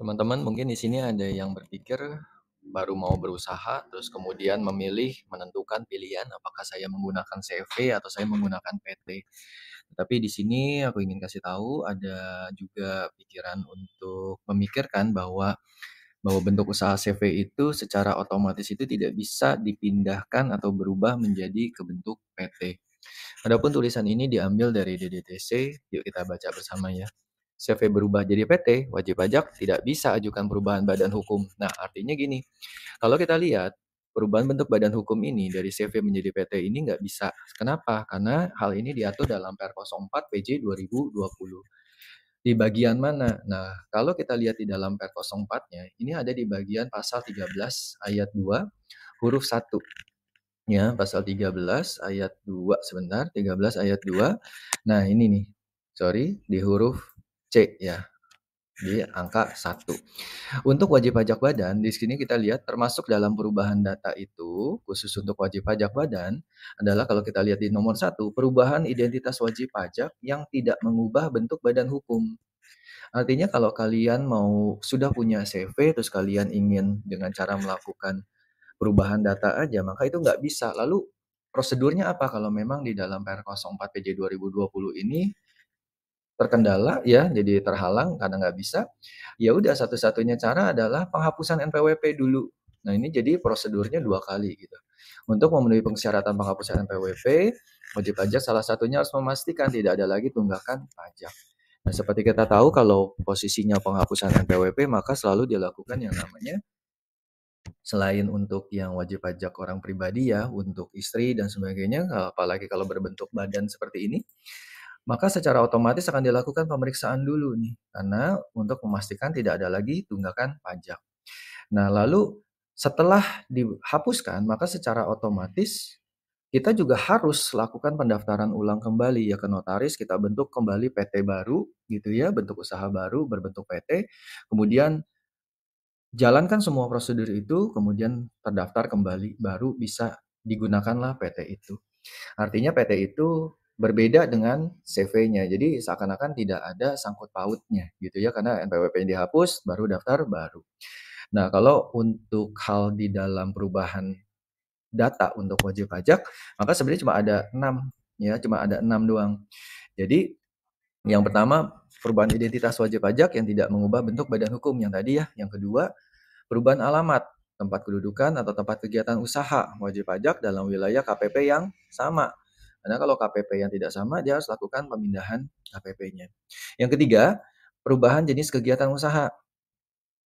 Teman-teman mungkin di sini ada yang berpikir baru mau berusaha, terus kemudian memilih menentukan pilihan apakah saya menggunakan CV atau saya menggunakan PT. Tapi di sini aku ingin kasih tahu ada juga pikiran untuk memikirkan bahwa bentuk usaha CV itu secara otomatis itu tidak bisa dipindahkan atau berubah menjadi ke bentuk PT. Adapun tulisan ini diambil dari DDTC, yuk kita baca bersama ya. CV berubah jadi PT, wajib pajak tidak bisa ajukan perubahan badan hukum. Nah, artinya gini, kalau kita lihat perubahan bentuk badan hukum ini dari CV menjadi PT ini nggak bisa. Kenapa? Karena hal ini diatur dalam Per 04 PJ 2020. Di bagian mana? Nah, kalau kita lihat di dalam Per 04-nya, ini ada di bagian pasal 13 ayat 2 huruf 1. Ya, pasal 13 ayat 2 sebentar, 13 ayat 2. Nah, ini nih. Sorry, di huruf C ya, di angka 1. Untuk wajib pajak badan, di sini kita lihat termasuk dalam perubahan data itu, khusus untuk wajib pajak badan, adalah kalau kita lihat di nomor 1, perubahan identitas wajib pajak yang tidak mengubah bentuk badan hukum. Artinya kalau kalian sudah punya CV, terus kalian ingin dengan cara melakukan perubahan data aja, maka itu nggak bisa. Lalu prosedurnya apa kalau memang di dalam PR 04 PJ 2020 ini terkendala ya, jadi terhalang karena nggak bisa, ya udah satu-satunya cara adalah penghapusan NPWP dulu. Nah ini jadi prosedurnya 2 kali gitu. Untuk memenuhi persyaratan penghapusan NPWP, wajib pajak salah satunya harus memastikan tidak ada lagi tunggakan pajak. Nah seperti kita tahu kalau posisinya penghapusan NPWP maka selalu dilakukan yang namanya selain untuk yang wajib pajak orang pribadi ya, untuk istri dan sebagainya, apalagi kalau berbentuk badan seperti ini, maka secara otomatis akan dilakukan pemeriksaan dulu nih, karena untuk memastikan tidak ada lagi tunggakan pajak. Nah, lalu setelah dihapuskan, maka secara otomatis kita juga harus lakukan pendaftaran ulang kembali ya ke notaris, kita bentuk kembali PT baru gitu ya, bentuk usaha baru berbentuk PT, kemudian jalankan semua prosedur itu, kemudian terdaftar kembali, baru bisa digunakanlah PT itu. Artinya PT itu berbeda dengan CV-nya. Jadi seakan-akan tidak ada sangkut pautnya gitu ya, karena NPWP-nya dihapus, baru daftar baru. Nah, kalau untuk hal di dalam perubahan data untuk wajib pajak, maka sebenarnya cuma ada 6 ya, cuma ada 6 doang. Jadi yang pertama perubahan identitas wajib pajak yang tidak mengubah bentuk badan hukum yang tadi ya. Yang kedua perubahan alamat, tempat kedudukan atau tempat kegiatan usaha wajib pajak dalam wilayah KPP yang sama. Karena kalau KPP yang tidak sama, dia harus lakukan pemindahan KPP-nya. Yang ketiga, perubahan jenis kegiatan usaha.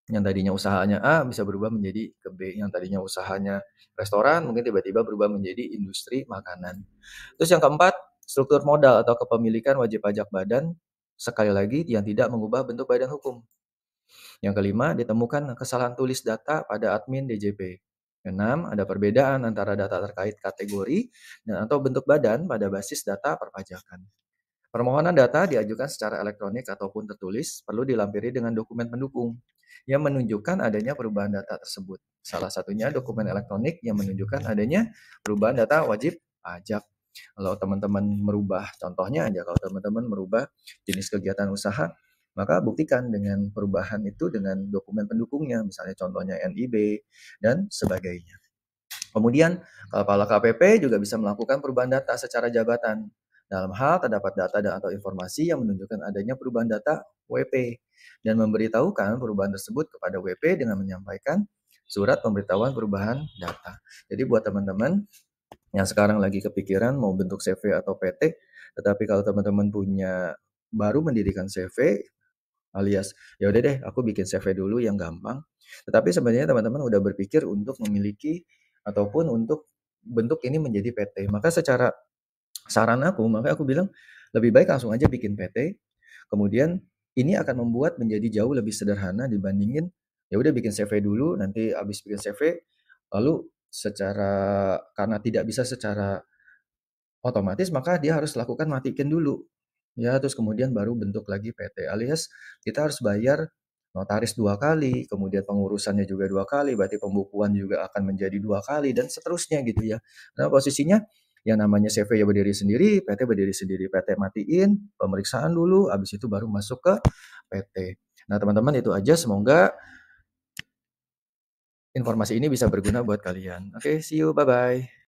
Yang tadinya usahanya A bisa berubah menjadi ke B. Yang tadinya usahanya restoran mungkin tiba-tiba berubah menjadi industri makanan. Terus yang keempat, struktur modal atau kepemilikan wajib pajak badan sekali lagi yang tidak mengubah bentuk badan hukum. Yang kelima, ditemukan kesalahan tulis data pada admin DJP. Keenam, ada perbedaan antara data terkait kategori dan atau bentuk badan pada basis data perpajakan. Permohonan data diajukan secara elektronik ataupun tertulis perlu dilampiri dengan dokumen pendukung yang menunjukkan adanya perubahan data tersebut. Salah satunya dokumen elektronik yang menunjukkan adanya perubahan data wajib pajak. Kalau teman-teman merubah, contohnya aja kalau teman-teman merubah jenis kegiatan usaha, maka buktikan dengan perubahan itu dengan dokumen pendukungnya, misalnya contohnya NIB dan sebagainya. Kemudian, Kepala KPP juga bisa melakukan perubahan data secara jabatan. Dalam hal terdapat data dan atau informasi yang menunjukkan adanya perubahan data WP dan memberitahukan perubahan tersebut kepada WP dengan menyampaikan surat pemberitahuan perubahan data. Jadi buat teman-teman yang sekarang lagi kepikiran mau bentuk CV atau PT, tetapi kalau teman-teman baru mendirikan CV alias ya udah deh aku bikin CV dulu yang gampang. Tetapi sebenarnya teman-teman udah berpikir untuk memiliki ataupun untuk bentuk ini menjadi PT. Maka secara saran aku, makanya aku bilang lebih baik langsung aja bikin PT. Kemudian ini akan membuat menjadi jauh lebih sederhana dibandingin ya udah bikin CV dulu, nanti habis bikin CV lalu karena tidak bisa secara otomatis maka dia harus lakukan matikan dulu. Ya, terus kemudian baru bentuk lagi PT. Alias kita harus bayar notaris 2 kali, kemudian pengurusannya juga 2 kali, berarti pembukuan juga akan menjadi 2 kali dan seterusnya gitu ya. Nah posisinya yang namanya CV ya berdiri sendiri, PT berdiri sendiri. PT matiin, pemeriksaan dulu, habis itu baru masuk ke PT. Nah, teman-teman itu aja, semoga informasi ini bisa berguna buat kalian. Oke, see you, bye-bye.